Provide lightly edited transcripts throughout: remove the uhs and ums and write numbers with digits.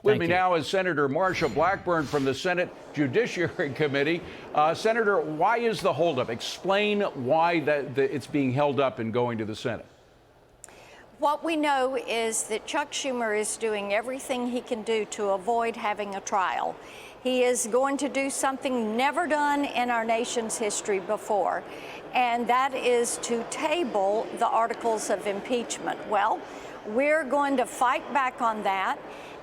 With me now is Senator Marsha Blackburn from the Senate Judiciary Committee. Senator, why is the holdup? Explain why it's being held up and going to the Senate. What we know is that Chuck Schumer is doing everything he can do to avoid having a trial. He is going to do something never done in our nation's history before, and that is to table the articles of impeachment. Well, we're going to fight back on that,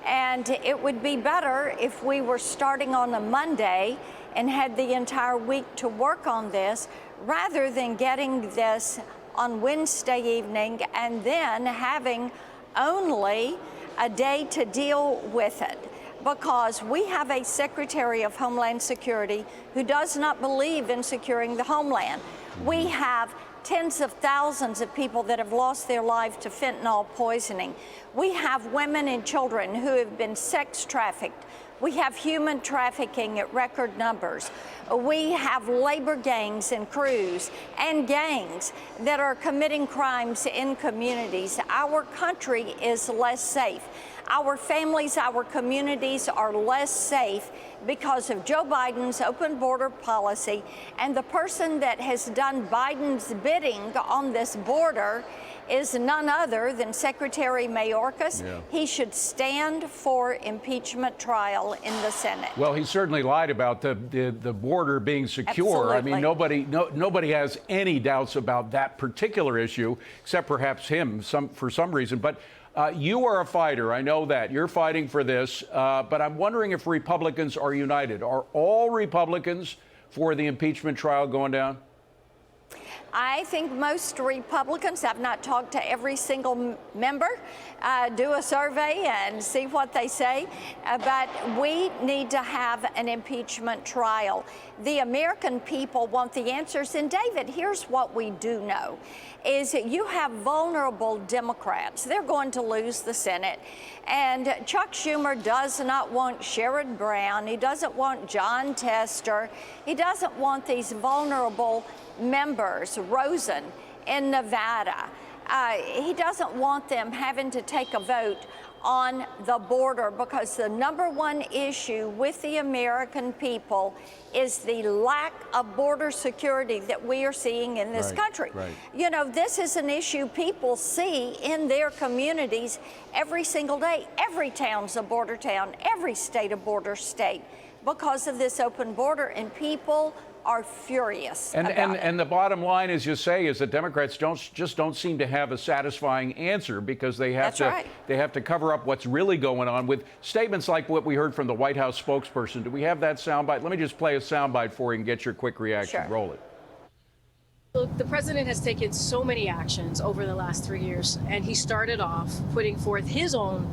and it would be better if we were starting on a Monday and had the entire week to work on this, rather than getting this on Wednesday evening and then having only a day to deal with it. Because we have a Secretary of Homeland Security who does not believe in securing the homeland. We have tens of thousands of people that have lost their life to fentanyl poisoning. We have women and children who have been sex trafficked. We have human trafficking at record numbers. We have labor gangs and crews and gangs that are committing crimes in communities. Our country is less safe. Our families, our communities are less safe because of Joe Biden's open border policy. And the person that has done Biden's bidding on this border is none other than Secretary Mayorkas. Yeah. He should stand for impeachment trial in the Senate. Well, he certainly lied about the border being secure. Absolutely. I mean, nobody has any doubts about that particular issue, except perhaps him for some reason. But you are a fighter. I know that. You're fighting for this. But I'm wondering if Republicans are united. Are all Republicans for the impeachment trial going down? I think most Republicans, I've not talked to every single member, do a survey and see what they say, but we need to have an impeachment trial. The American people want the answers. And David, here's what we do know, is that you have vulnerable Democrats. They're going to lose the Senate. And Chuck Schumer does not want Sherrod Brown. He doesn't want John Tester. He doesn't want these vulnerable members, Rosen in Nevada. He doesn't want them having to take a vote on the border, because the number one issue with the American people is the lack of border security that we are seeing in this country. Right. You know, this is an issue people see in their communities every single day. Every town's a border town, every state a border state, because of this open border, and people are furious about it. And the bottom line, as you say, is that Democrats just don't seem to have a satisfying answer, because they have to cover up what's really going on with statements like what we heard from the White House spokesperson. Do we have that soundbite? Let me just play a soundbite for you and get your quick reaction. Sure. Roll it. Look, the president has taken so many actions over the last 3 years, and he started off putting forth his own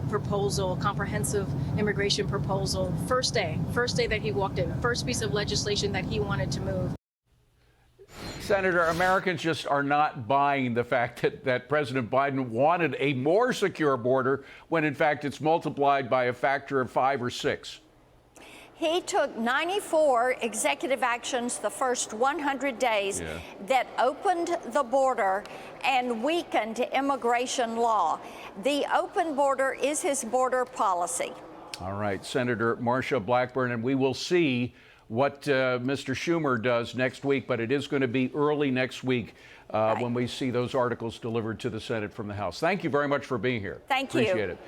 proposal, comprehensive immigration proposal, first day that he walked in, first piece of legislation that he wanted to move. Senator, Americans just are not buying the fact that President Biden wanted a more secure border when, in fact, it's multiplied by a factor of 5 or 6. He took 94 executive actions the first 100 days that opened the border and weakened immigration law. The open border is his border policy. All right, Senator Marsha Blackburn, and we will see what Mr. Schumer does next week, but it is going to be early next week when we see those articles delivered to the Senate from the House. Thank you very much for being here. Thank you. Appreciate it.